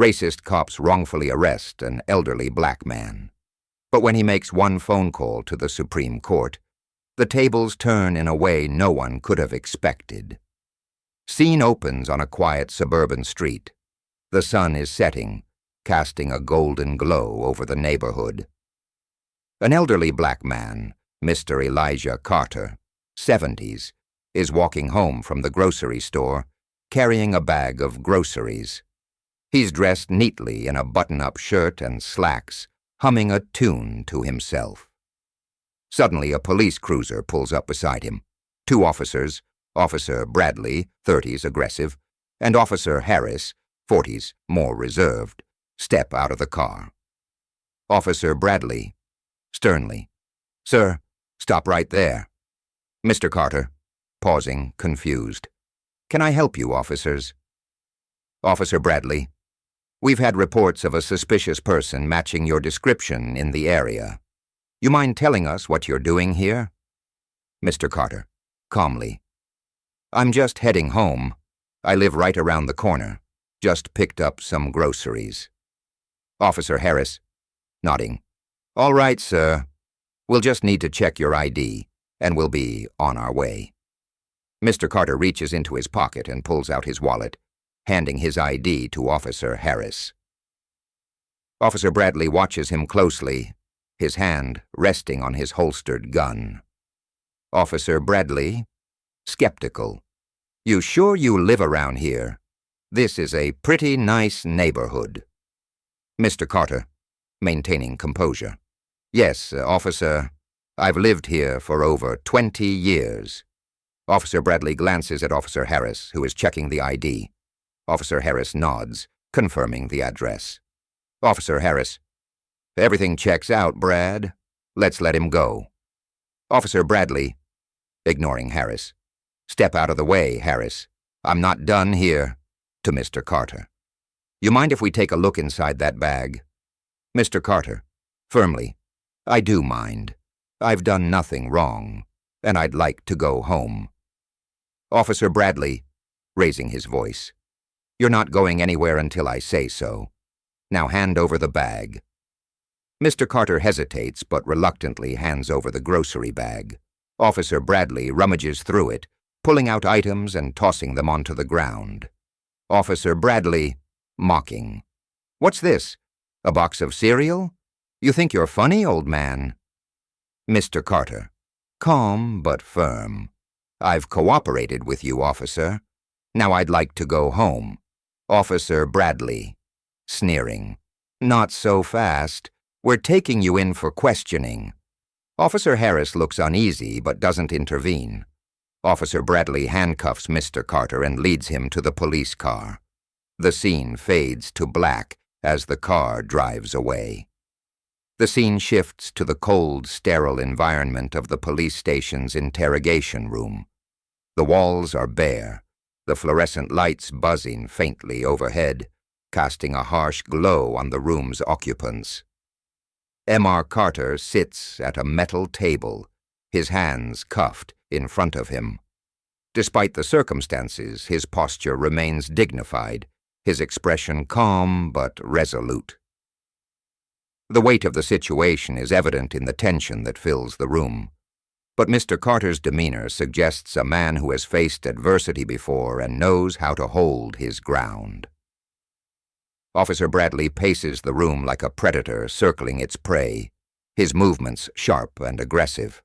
Racist cops wrongfully arrest an elderly black man. But when he makes one phone call to the Supreme Court, the tables turn in a way no one could have expected. Scene opens on a quiet suburban street. The sun is setting, casting a golden glow over the neighborhood. An elderly black man, Mr. Elijah Carter, 70s, is walking home from the grocery store, carrying a bag of groceries. He's dressed neatly in a button-up shirt and slacks, humming a tune to himself. Suddenly, a police cruiser pulls up beside him. Two officers, Officer Bradley, 30s, aggressive, and Officer Harris, 40s, more reserved, step out of the car. Officer Bradley, sternly, "Sir, stop right there." Mr. Carter, pausing, confused, "Can I help you, officers?" Officer Bradley, "We've had reports of a suspicious person matching your description in the area. You mind telling us what you're doing here?" Mr. Carter, calmly, "I'm just heading home. I live right around the corner. Just picked up some groceries." Officer Harris, nodding, "All right, sir. We'll just need to check your ID, and we'll be on our way." Mr. Carter reaches into his pocket and pulls out his wallet, handing his ID to Officer Harris. Officer Bradley watches him closely, his hand resting on his holstered gun. Officer Bradley, skeptical, "You sure you live around here? This is a pretty nice neighborhood." Mr. Carter, maintaining composure, "Yes, officer, I've lived here for over 20 years. Officer Bradley glances at Officer Harris, who is checking the ID. Officer Harris nods, confirming the address. Officer Harris, "Everything checks out, Brad. Let's let him go." Officer Bradley, ignoring Harris, "Step out of the way, Harris. I'm not done here," to Mr. Carter. "You mind if we take a look inside that bag?" Mr. Carter, firmly, "I do mind. I've done nothing wrong, and I'd like to go home." Officer Bradley, raising his voice, "You're not going anywhere until I say so. Now hand over the bag." Mr. Carter hesitates but reluctantly hands over the grocery bag. Officer Bradley rummages through it, pulling out items and tossing them onto the ground. Officer Bradley, mocking, "What's this? A box of cereal? You think you're funny, old man?" Mr. Carter, calm but firm, "I've cooperated with you, officer. Now I'd like to go home." Officer Bradley, sneering, "Not so fast. We're taking you in for questioning." Officer Harris looks uneasy but doesn't intervene. Officer Bradley handcuffs Mr. Carter and leads him to the police car. The scene fades to black as the car drives away. The scene shifts to the cold, sterile environment of the police station's interrogation room. The walls are bare, the fluorescent lights buzzing faintly overhead, casting a harsh glow on the room's occupants. M.R. Carter sits at a metal table, his hands cuffed in front of him. Despite the circumstances, his posture remains dignified, his expression calm but resolute. The weight of the situation is evident in the tension that fills the room, but Mr. Carter's demeanor suggests a man who has faced adversity before and knows how to hold his ground. Officer Bradley paces the room like a predator circling its prey, his movements sharp and aggressive.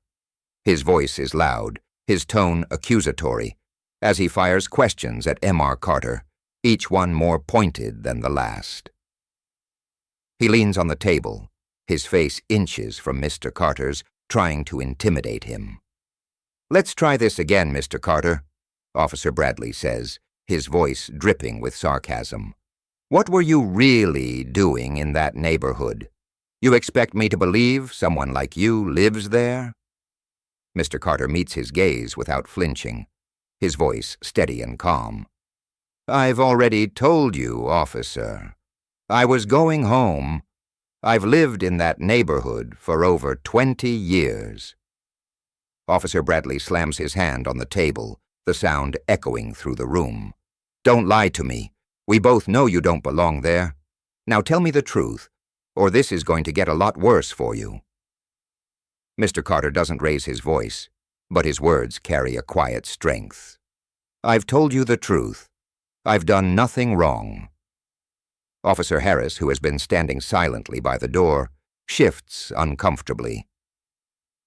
His voice is loud, his tone accusatory, as he fires questions at M.R. Carter, each one more pointed than the last. He leans on the table, his face inches from Mr. Carter's, trying to intimidate him. "Let's try this again, Mr. Carter," Officer Bradley says, his voice dripping with sarcasm. "What were you really doing in that neighborhood? You expect me to believe someone like you lives there?" Mr. Carter meets his gaze without flinching, his voice steady and calm. "I've already told you, officer. I was going home. I've lived in that neighborhood for over 20 years. Officer Bradley slams his hand on the table, the sound echoing through the room. "Don't lie to me. We both know you don't belong there. Now tell me the truth, or this is going to get a lot worse for you." Mr. Carter doesn't raise his voice, but his words carry a quiet strength. "I've told you the truth. I've done nothing wrong." Officer Harris, who has been standing silently by the door, shifts uncomfortably.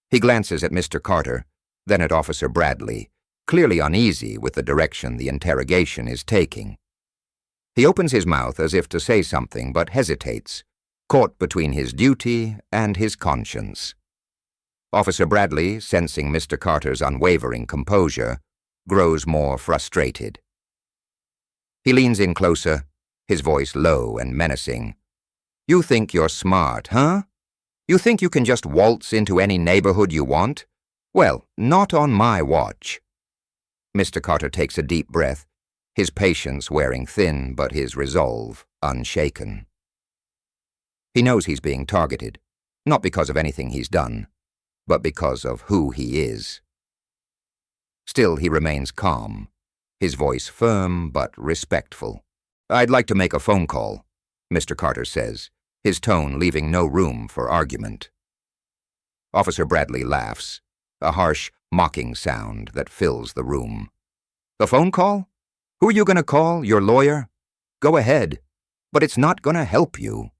He glances at Mr. Carter, then at Officer Bradley, clearly uneasy with the direction the interrogation is taking. He opens his mouth as if to say something, but hesitates, caught between his duty and his conscience. Officer Bradley, sensing Mr. Carter's unwavering composure, grows more frustrated. He leans in closer, his voice low and menacing. "You think you're smart, huh? You think you can just waltz into any neighborhood you want? Well, not on my watch." Mr. Carter takes a deep breath, his patience wearing thin but his resolve unshaken. He knows he's being targeted, not because of anything he's done, but because of who he is. Still, he remains calm, his voice firm but respectful. "I'd like to make a phone call," Mr. Carter says, his tone leaving no room for argument. Officer Bradley laughs, a harsh, mocking sound that fills the room. "A phone call? Who are you going to call? Your lawyer? Go ahead, but it's not going to help you."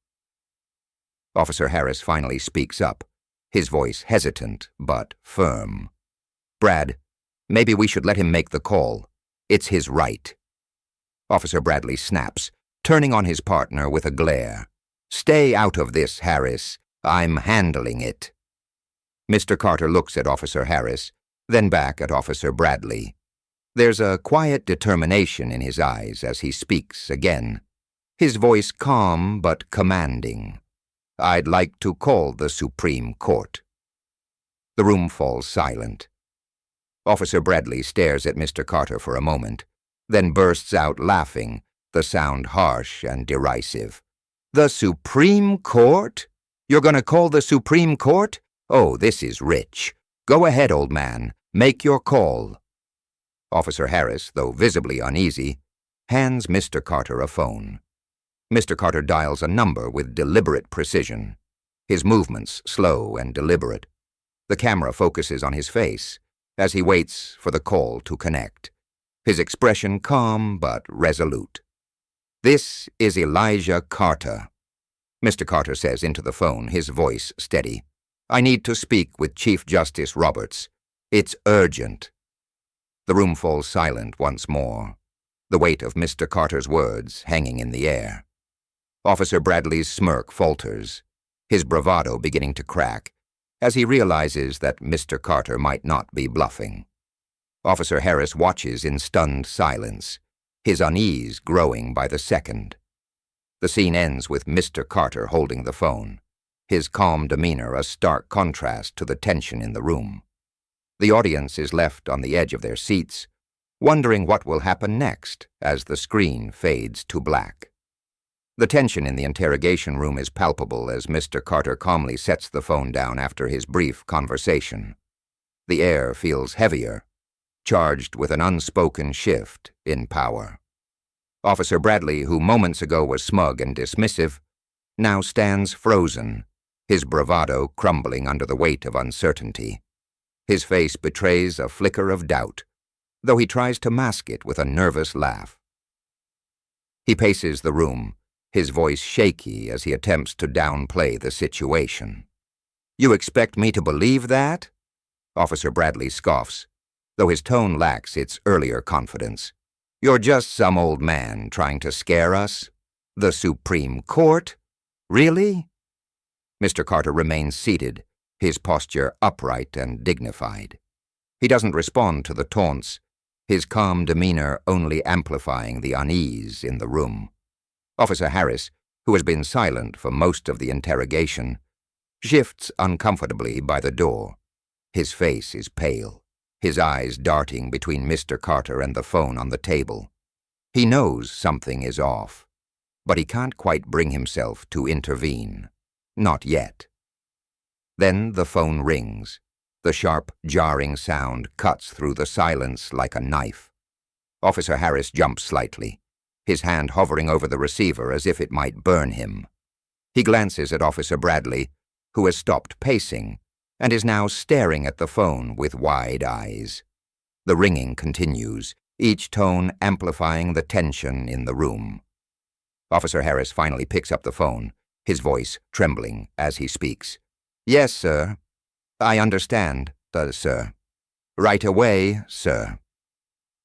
Officer Harris finally speaks up, his voice hesitant but firm. "Brad, maybe we should let him make the call. It's his right." Officer Bradley snaps, turning on his partner with a glare. "Stay out of this, Harris. I'm handling it." Mr. Carter looks at Officer Harris, then back at Officer Bradley. There's a quiet determination in his eyes as he speaks again, his voice calm but commanding. "I'd like to call the Supreme Court." The room falls silent. Officer Bradley stares at Mr. Carter for a moment, then bursts out laughing, the sound harsh and derisive. "The Supreme Court? You're going to call the Supreme Court? Oh, this is rich. Go ahead, old man. Make your call." Officer Harris, though visibly uneasy, hands Mr. Carter a phone. Mr. Carter dials a number with deliberate precision, his movements slow and deliberate. The camera focuses on his face as he waits for the call to connect, his expression calm but resolute. "This is Elijah Carter," Mr. Carter says into the phone, his voice steady. "I need to speak with Chief Justice Roberts. It's urgent." The room falls silent once more, the weight of Mr. Carter's words hanging in the air. Officer Bradley's smirk falters, his bravado beginning to crack, as he realizes that Mr. Carter might not be bluffing. Officer Harris watches in stunned silence, his unease growing by the second. The scene ends with Mr. Carter holding the phone, his calm demeanor a stark contrast to the tension in the room. The audience is left on the edge of their seats, wondering what will happen next as the screen fades to black. The tension in the interrogation room is palpable as Mr. Carter calmly sets the phone down after his brief conversation. The air feels heavier, charged with an unspoken shift in power. Officer Bradley, who moments ago was smug and dismissive, now stands frozen, his bravado crumbling under the weight of uncertainty. His face betrays a flicker of doubt, though he tries to mask it with a nervous laugh. He paces the room, his voice shaky as he attempts to downplay the situation. "You expect me to believe that?" Officer Bradley scoffs, though his tone lacks its earlier confidence. "You're just some old man trying to scare us? The Supreme Court? Really?" Mr. Carter remains seated, his posture upright and dignified. He doesn't respond to the taunts, his calm demeanor only amplifying the unease in the room. Officer Harris, who has been silent for most of the interrogation, shifts uncomfortably by the door. His face is pale, his eyes darting between Mr. Carter and the phone on the table. He knows something is off, but he can't quite bring himself to intervene. Not yet. Then the phone rings. The sharp, jarring sound cuts through the silence like a knife. Officer Harris jumps slightly, his hand hovering over the receiver as if it might burn him. He glances at Officer Bradley, who has stopped pacing and is now staring at the phone with wide eyes. The ringing continues, each tone amplifying the tension in the room. Officer Harris finally picks up the phone, his voice trembling as he speaks. "Yes, sir. I understand, sir. Right away, sir."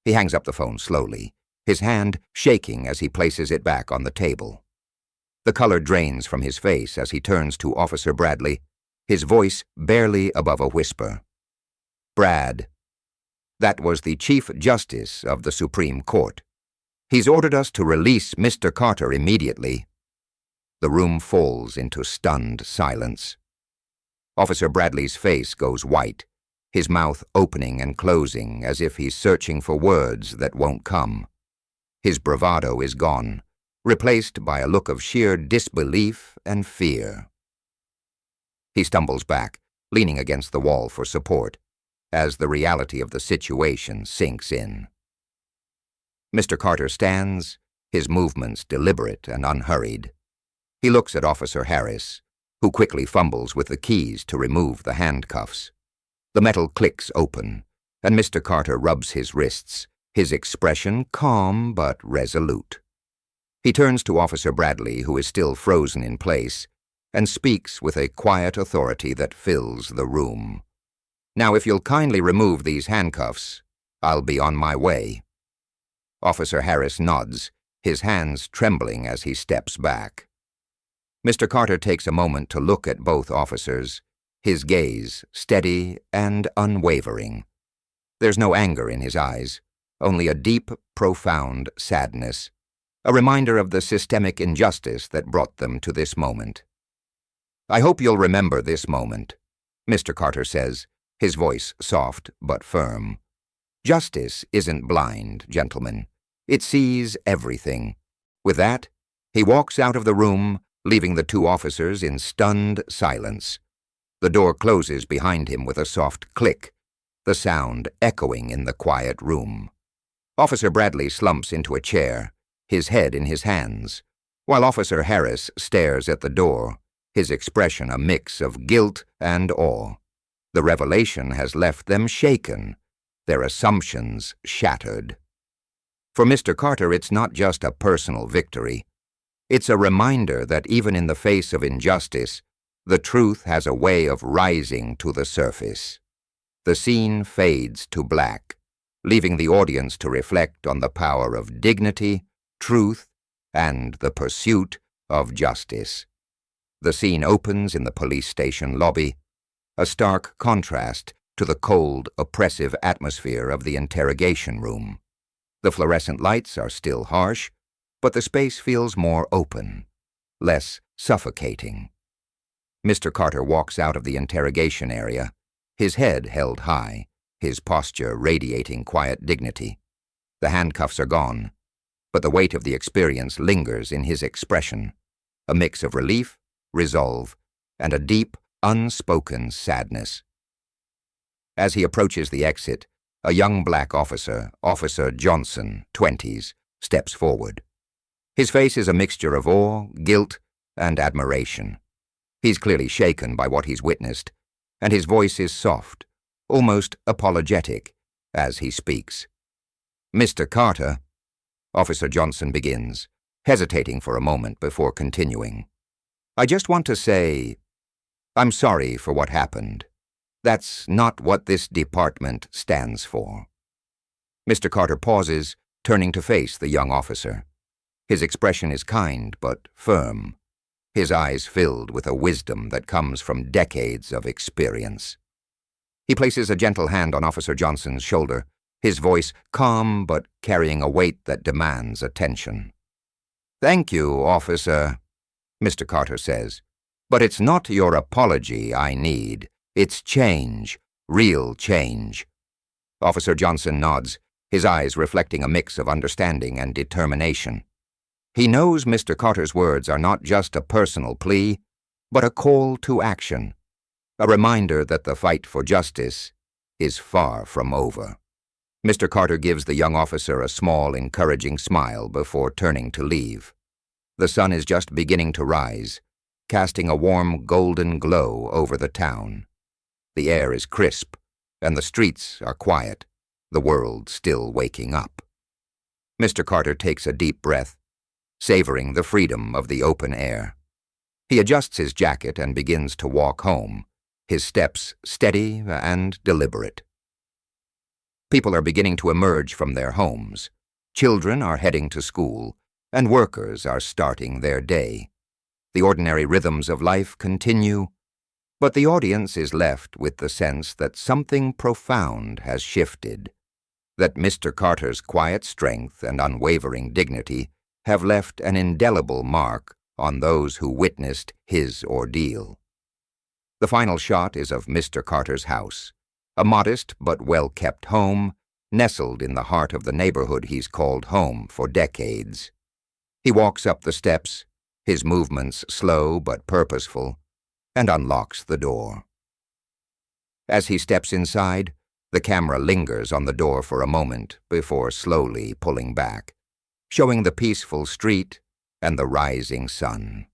He hangs up the phone slowly, his hand shaking as he places it back on the table. The color drains from his face as he turns to Officer Bradley, his voice barely above a whisper. "Brad, that was the Chief Justice of the Supreme Court. He's ordered us to release Mr. Carter immediately." The room falls into stunned silence. Officer Bradley's face goes white, his mouth opening and closing as if he's searching for words that won't come. His bravado is gone, replaced by a look of sheer disbelief and fear. He stumbles back, leaning against the wall for support, as the reality of the situation sinks in. Mr. Carter stands, his movements deliberate and unhurried. He looks at Officer Harris, who quickly fumbles with the keys to remove the handcuffs. The metal clicks open, and Mr. Carter rubs his wrists, his expression calm but resolute. He turns to Officer Bradley, who is still frozen in place, and speaks with a quiet authority that fills the room. "Now, if you'll kindly remove these handcuffs, I'll be on my way." Officer Harris nods, his hands trembling as he steps back. Mr. Carter takes a moment to look at both officers, his gaze steady and unwavering. There's no anger in his eyes, only a deep, profound sadness, a reminder of the systemic injustice that brought them to this moment. "I hope you'll remember this moment," Mr. Carter says, his voice soft but firm. "Justice isn't blind, gentlemen. It sees everything." With that, he walks out of the room, leaving the two officers in stunned silence. The door closes behind him with a soft click, the sound echoing in the quiet room. Officer Bradley slumps into a chair, his head in his hands, while Officer Harris stares at the door, his expression a mix of guilt and awe. The revelation has left them shaken, their assumptions shattered. For Mr. Carter, it's not just a personal victory. It's a reminder that even in the face of injustice, the truth has a way of rising to the surface. The scene fades to black, leaving the audience to reflect on the power of dignity, truth, and the pursuit of justice. The scene opens in the police station lobby, a stark contrast to the cold, oppressive atmosphere of the interrogation room. The fluorescent lights are still harsh, but the space feels more open, less suffocating. Mr. Carter walks out of the interrogation area, his head held high, his posture radiating quiet dignity. The handcuffs are gone, but the weight of the experience lingers in his expression, a mix of relief, resolve, and a deep, unspoken sadness. As he approaches the exit, a young black officer, Officer Johnson, 20s, steps forward. His face is a mixture of awe, guilt, and admiration. He's clearly shaken by what he's witnessed, and his voice is soft, almost apologetic, as he speaks. "Mr. Carter," Officer Johnson begins, hesitating for a moment before continuing. "I just want to say, I'm sorry for what happened. That's not what this department stands for." Mr. Carter pauses, turning to face the young officer. His expression is kind but firm, his eyes filled with a wisdom that comes from decades of experience. He places a gentle hand on Officer Johnson's shoulder, his voice calm but carrying a weight that demands attention. "Thank you, officer," Mr. Carter says, "but it's not your apology I need. It's change, real change." Officer Johnson nods, his eyes reflecting a mix of understanding and determination. He knows Mr. Carter's words are not just a personal plea, but a call to action, a reminder that the fight for justice is far from over. Mr. Carter gives the young officer a small, encouraging smile before turning to leave. The sun is just beginning to rise, casting a warm golden glow over the town. The air is crisp, and the streets are quiet, the world still waking up. Mr. Carter takes a deep breath, savoring the freedom of the open air. He adjusts his jacket and begins to walk home, his steps steady and deliberate. People are beginning to emerge from their homes. Children are heading to school, and workers are starting their day. The ordinary rhythms of life continue, but the audience is left with the sense that something profound has shifted, that Mr. Carter's quiet strength and unwavering dignity have left an indelible mark on those who witnessed his ordeal. The final shot is of Mr. Carter's house, a modest but well-kept home nestled in the heart of the neighborhood he's called home for decades. He walks up the steps, his movements slow but purposeful, and unlocks the door. As he steps inside, the camera lingers on the door for a moment before slowly pulling back, showing the peaceful street and the rising sun.